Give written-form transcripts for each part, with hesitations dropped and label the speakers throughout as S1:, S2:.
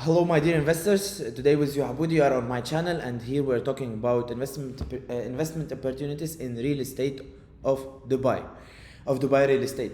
S1: Hello, my dear investors. Today with you, Aboud. You are on my channel, and here we're talking about investment opportunities in real estate of Dubai real estate.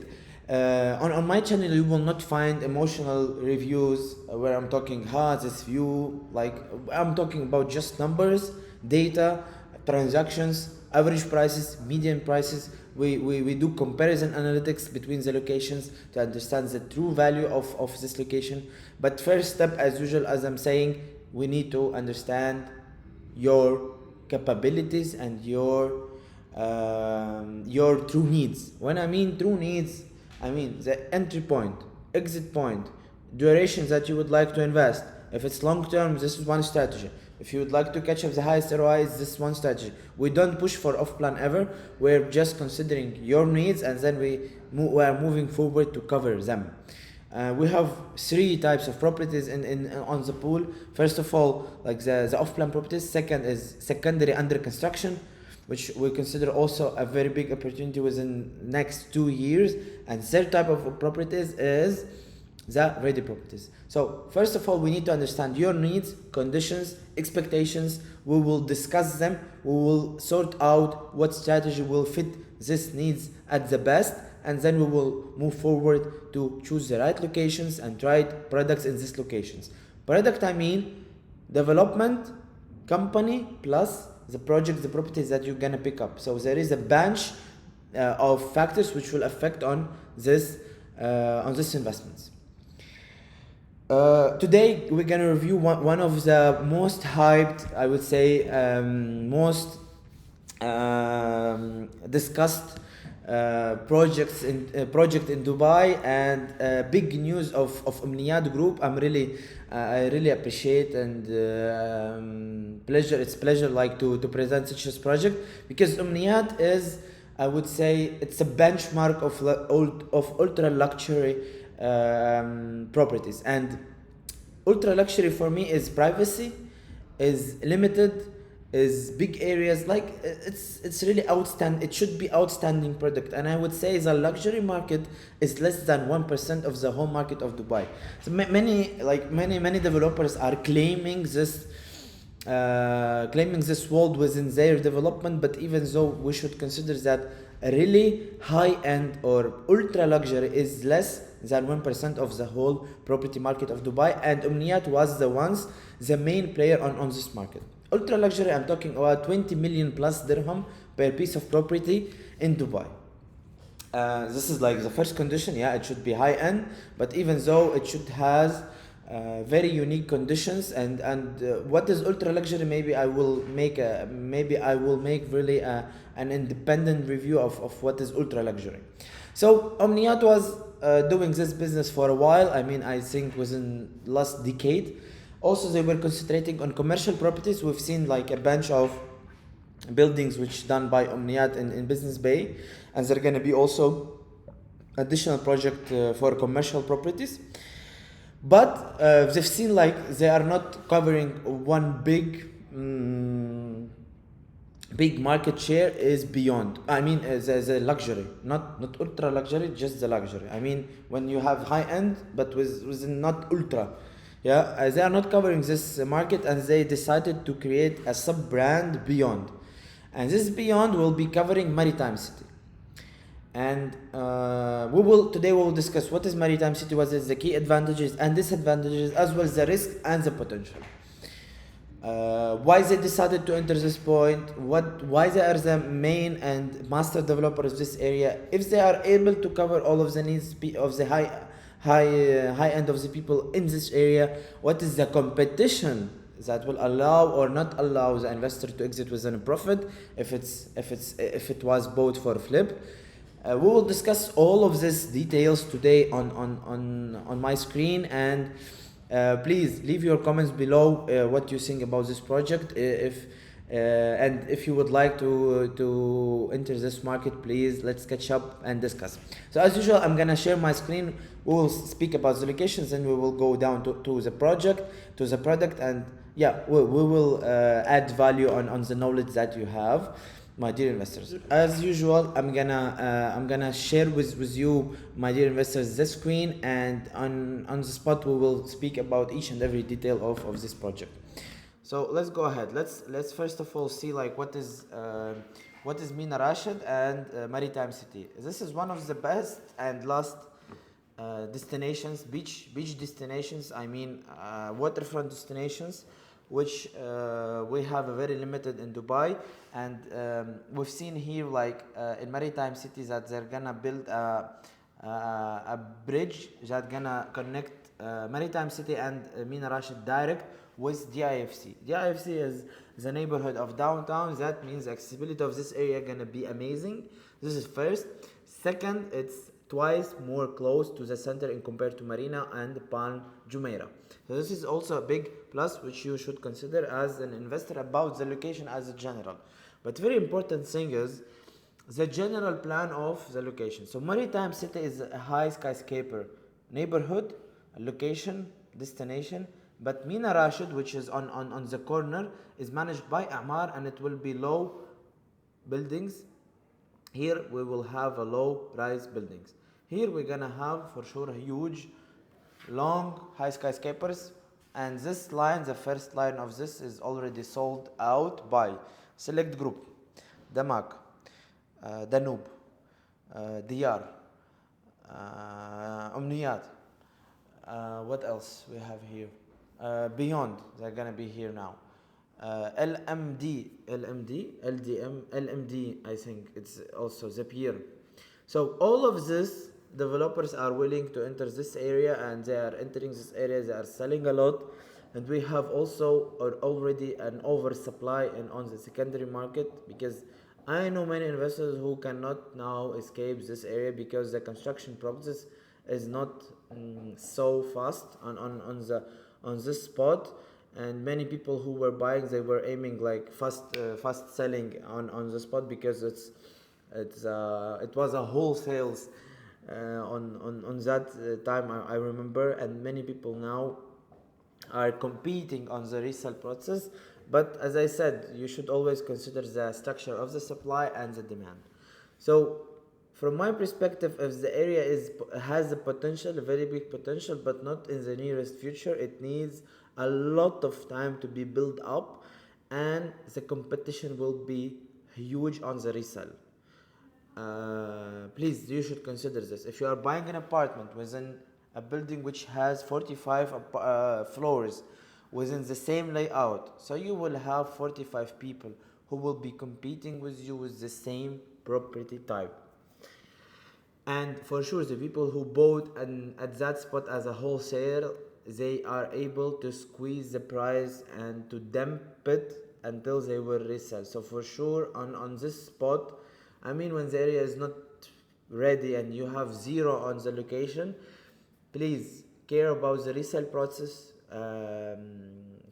S1: On my channel, you will not find emotional reviews where I'm talking, this view. Like, I'm talking about just numbers, data, transactions, average prices, median prices. We do comparison analytics between the locations to understand the true value of this location. But first step, as usual, as I'm saying, we need to understand your capabilities and your true needs. When I mean true needs, I mean the entry point, exit point, durations that you would like to invest. If it's long term, this is one strategy. If you would like to catch up the highest ROIs, this is one strategy. We don't push for off plan ever. We're just considering your needs, and then we are moving forward to cover them. We have three types of properties on the pool. First of all, like the off-plan properties. Second is secondary under construction, which we consider also a very big opportunity within next 2 years. And third type of properties is the ready properties. So first of all, we need to understand your needs, conditions, expectations. We will discuss them. We will sort out what strategy will fit these needs at the best, and then we will move forward to choose the right locations and right products in these locations. Product, I mean development company plus the project, the properties that you're gonna pick up. So there is a bunch of factors which will affect on this investments. Today we're gonna review one of the most hyped, I would say, most discussed project in Dubai, and big news of Omniyat Group. I really appreciate and it's pleasure like to present such a project, because Omniyat is, I would say, it's a benchmark of ultra luxury properties. And ultra luxury for me is privacy, is limited, is big areas. Like it's really outstanding. It should be outstanding product. And I would say the luxury market is less than 1% of the whole market of Dubai. So many developers are claiming this world within their development. But even though we should consider that a really high end or ultra luxury is less than 1% of the whole property market of Dubai, and Omniyat was the main player on this market. Ultra luxury, I'm talking about 20 million plus dirham per piece of property in Dubai. This is like the first condition. Yeah, it should be high end, but even though it should has very unique conditions. And what is ultra luxury? Maybe I will make really an independent review of what is ultra luxury. So Omniyat was doing this business for a while. I mean, I think within last decade. Also, they were concentrating on commercial properties. We've seen like a bunch of buildings which done by Omniyat in Business Bay, and there are going to be also additional project for commercial properties. But they've seen like they are not covering one big market share is beyond. I mean, the luxury, not ultra luxury, just the luxury. I mean, when you have high end, but with not ultra. Yeah, they are not covering this market, and they decided to create a sub-brand Beyond. And this Beyond will be covering Maritime City. And today we will discuss what is Maritime City, what is the key advantages and disadvantages, as well as the risk and the potential. Why they decided to enter this point, why they are the main and master developers of this area, if they are able to cover all of the needs of the high end of the people in this area, what is the competition that will allow or not allow the investor to exit within a profit if it was bought for a flip. We will discuss all of these details today on my screen, and please leave your comments below what you think about this project. And if you would like to enter this market, please let's catch up and discuss. So as usual, I'm gonna share my screen. We will speak about the locations, and we will go down to the project, to the product, and yeah, we will add value on the knowledge that you have. My dear investors, as usual, I'm gonna share with you, my dear investors, the screen, and on the spot we will speak about each and every detail of this project. So let's go ahead. Let's first of all see like what is Mina Rashid and Maritime City. This is one of the best and last destinations, beach destinations. I mean waterfront destinations, which we have a very limited in Dubai, and we've seen here like in Maritime City that they're gonna build a bridge that gonna connect Maritime City and Mina Rashid direct with DIFC. DIFC is the neighborhood of downtown. That means accessibility of this area gonna be amazing. This is first. Second, it's twice more close to the center in compared to Marina and Palm Jumeirah. So this is also a big plus which you should consider as an investor about the location as a general. But very important thing is the general plan of the location. So Maritime City is a high skyscraper neighborhood, a location, destination. But Mina Rashid, which is on the corner, is managed by Amar, and it will be low buildings. Here we will have a low rise buildings. Here we're gonna have for sure a huge long high skyscrapers, and this line, the first line of this, is already sold out by Select Group, Damak, Danube, Diyar, Omniyat. What else we have here? Beyond, they're gonna be here now. LMD, I think it's also Zapier. So all of this developers are willing to enter this area, and they are entering this area, they are selling a lot, and we have also already an oversupply on the secondary market, because I know many investors who cannot now escape this area because the construction process is not so fast on this spot, and many people who were buying, they were aiming like fast selling on the spot, because it was a wholesales on that time, I remember, and many people now are competing on the resale process. But as I said, you should always consider the structure of the supply and the demand. So from my perspective, if the area has a potential, a very big potential, but not in the nearest future, it needs a lot of time to be built up, and the competition will be huge on the resale. Please, you should consider this. If you are buying an apartment within a building which has 45 floors within the same layout, so you will have 45 people who will be competing with you with the same property type. And for sure, the people who bought at that spot as a wholesale, they are able to squeeze the price and to dump it until they will resell. So for sure, on this spot, I mean, when the area is not ready and you have zero on the location, please care about the resale process.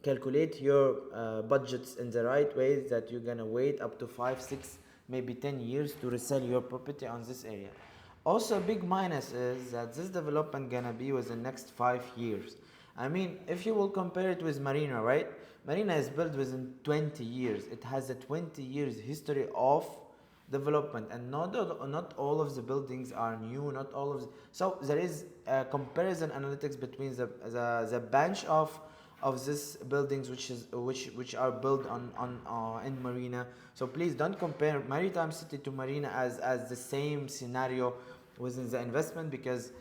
S1: Calculate your budgets in the right way, that you're gonna wait up to 5, 6, maybe 10 years to resell your property on this area. Also, a big minus is that this development gonna be within the next 5 years. I mean, if you will compare it with Marina, right? Marina is built within 20 years. It has a 20 years history of development, and not all of the buildings are new, not all of so there is a comparison analytics between the bunch of these buildings which are built on in Marina. So please don't compare Maritime City to Marina as the same scenario within the investment, because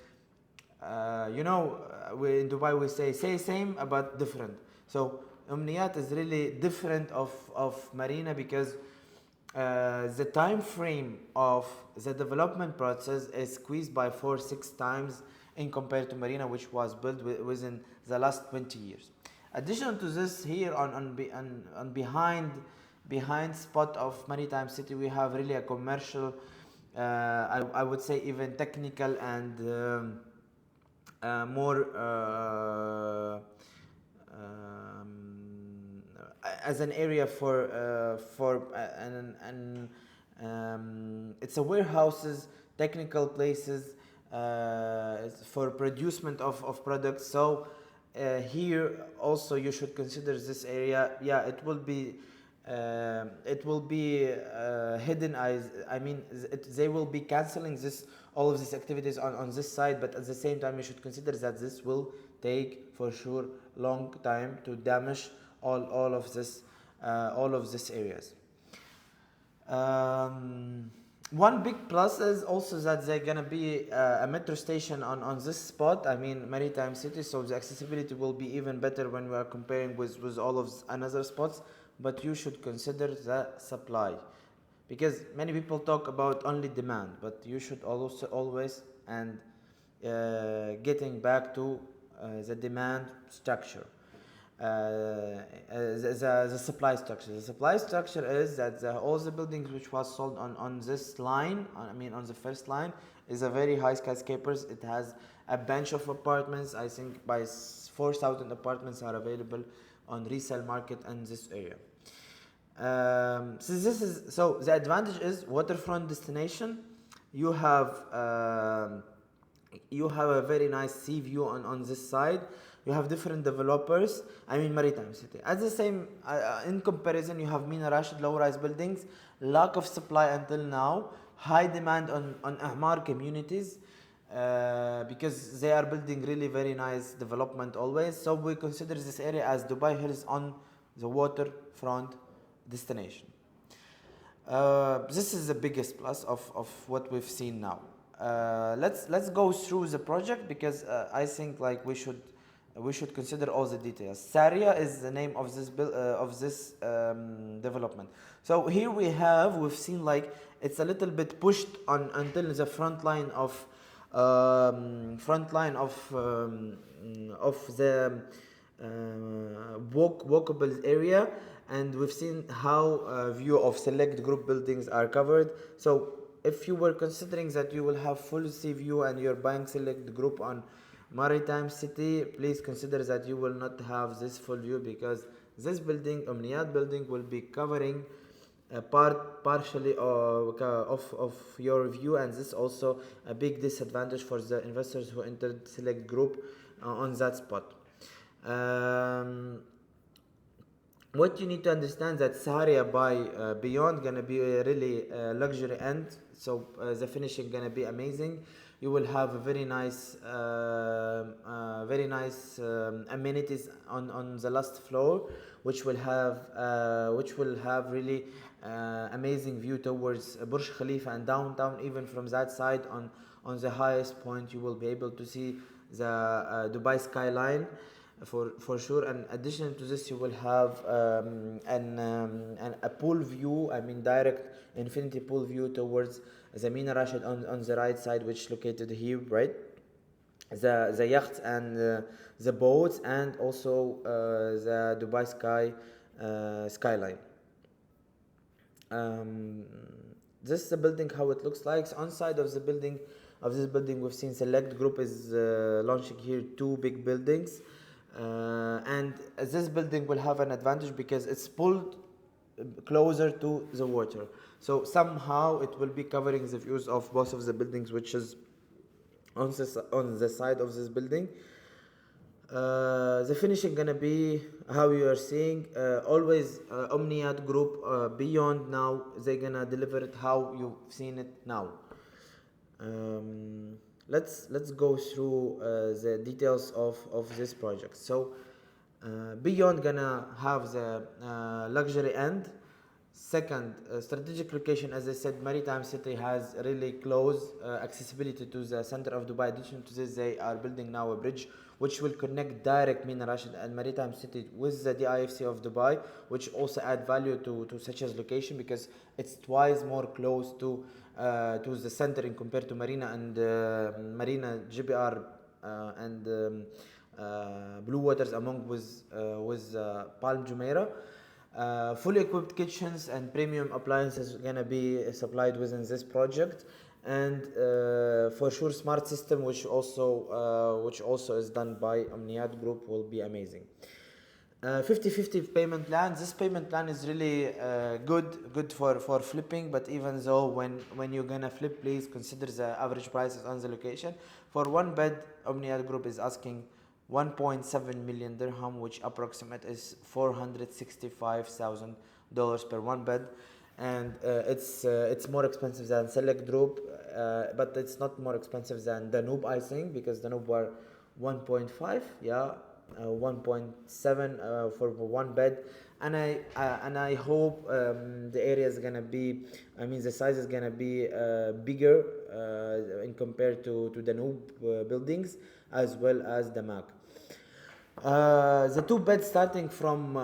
S1: we in Dubai we say same but different. So Omniyat is really different of Marina, because the time frame of the development process is squeezed by 4-6 times in compared to Marina, which was built within the last 20 years. Addition to this, here on behind spot of Maritime City, we have really a commercial, I would say even technical and more as an area for it's a warehouses, technical places for producement of products. So here also you should consider this area. Yeah, it will be it will be hidden as, they will be canceling this, all of these activities on this side, but at the same time you should consider that this will take for sure long time to damage all of this areas. One big plus is also that they're gonna be a metro station on this spot. I mean, Maritime City, so the accessibility will be even better when we are comparing with all of another spots. But you should consider the supply, because many people talk about only demand, but you should also always and getting back to the demand structure. The supply structure. The supply structure is that all the buildings which was sold on this line, on the first line, is a very high skyscrapers. It has a bunch of apartments. I think by 4,000 apartments are available on resale market in this area. So the advantage is waterfront destination. You have a very nice sea view on this side. You have different developers. Maritime City. At the same, in comparison, you have Mina Rashid low-rise buildings, lack of supply until now, high demand on Ahmar communities, because they are building really very nice development always. So we consider this area as Dubai Hills on the waterfront destination. This is the biggest plus of what we've seen now. Let's go through the project, because I think like we should consider all the details. Saria is the name of this development. So here we've seen like it's a little bit pushed on until the front line of the walkable area, and we've seen how view of select group buildings are covered. So if you were considering that you will have full sea view and you're buying select group on Maritime City, please consider that you will not have this full view, because this building, Omniyat building, will be covering a partially of your view, and this is also a big disadvantage for the investors who entered select group on that spot. What you need to understand that Saria by Beyond gonna be a really luxury end, so the finishing gonna be amazing. You will have a very nice amenities on the last floor, which will have really amazing view towards Burj Khalifa and downtown. Even from that side, on the highest point, you will be able to see the Dubai skyline for sure. And addition to this, you will have a pool view, direct infinity pool view towards the Mina Rashid on the right side, which is located here, right? The yachts and the boats, and also the Dubai skyline. This is the building, how it looks like. So on side of this building, we've seen select group is launching here 2 big buildings. And this building will have an advantage because it's pulled closer to the water, so somehow it will be covering the views of both of the buildings, which is on the side of this building. The finishing gonna be how you are seeing. Always Omniyat group Beyond, now they're gonna deliver it how you've seen it now. Let's go through the details of this project. So Beyond gonna have the luxury end. Second, strategic location. As I said, Maritime City has really close accessibility to the center of Dubai. In addition to this, they are building now a bridge which will connect direct Mina Rashid and Maritime City with the DIFC of Dubai, which also add value to such as location, because it's twice more close to the center in compared to Marina and Marina GBR and Blue Waters, among with Palm Jumeirah. Fully equipped kitchens and premium appliances gonna be supplied within this project, and for sure smart system, which also is done by Omniyat Group, will be amazing. 50/50 payment plan. This payment plan is really good for flipping, but even though when you're gonna flip, please consider the average prices on the location. For one bed, Omniyat Group is asking 1.7 million dirham, which approximate is $465,000 dollars per one bed, and it's more expensive than Select Group, but it's not more expensive than Danube, I think, because Danube were 1.5, yeah, 1.7 for one bed, and I hope the area is gonna be, I mean the size is gonna be bigger in compared to Danube buildings as well as the Mac. The two beds starting from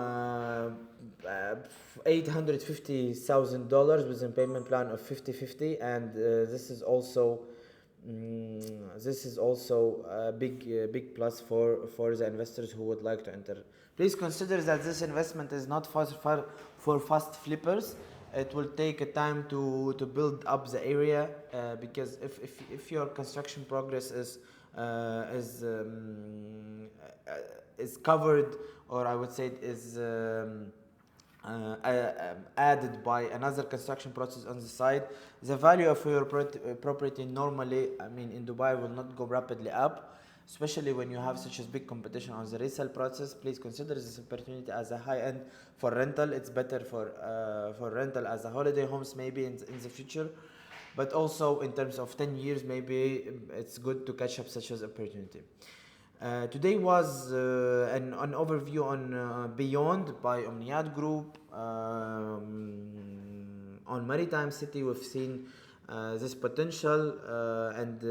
S1: $850,000 with a payment plan of 50/50, and this is also a big plus for the investors who would like to enter. Please consider that this investment is not for fast flippers. It will take a time to build up the area, because if your construction progress is covered, or I would say is added by another construction process on the side, the value of your property normally, I mean in Dubai, will not go rapidly up, especially when you have such a big competition on the resale process. Please consider this opportunity as a high end for rental. It's better for rental as a holiday homes maybe in the future, but also in terms of 10 years maybe it's good to catch up such as opportunity. Today was an overview on Beyond by Omniyat Group. On Maritime City, we've seen this potential, and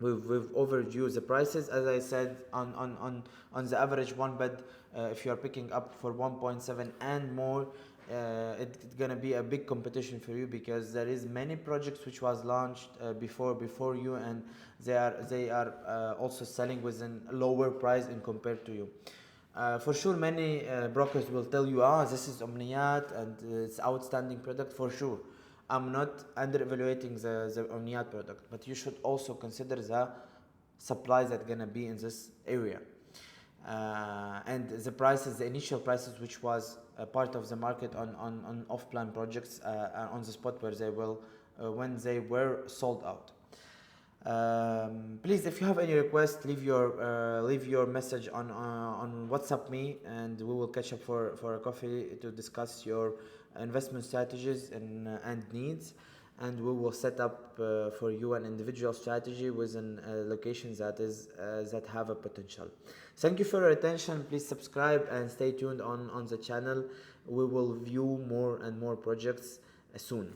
S1: we've overviewed the prices. As I said, on the average one bed, if you are picking up for 1.7 and more, it's gonna be a big competition for you, because there is many projects which was launched before you, and they are also selling within a lower price in compared to you. For sure, many brokers will tell you, this is Omniyat and it's outstanding product. For sure, I'm not under evaluating the Omniyat product, but you should also consider the supply that's gonna be in this area. And the prices, the initial prices, which was a part of the market on off-plan projects on the spot where they will when they were sold out. Please, if you have any requests, leave your message on WhatsApp me, and we will catch up for a coffee to discuss your investment strategies and needs, and we will set up for you an individual strategy within locations that have a potential. Thank you for your attention. Please subscribe and stay tuned on the channel. We will view more and more projects soon.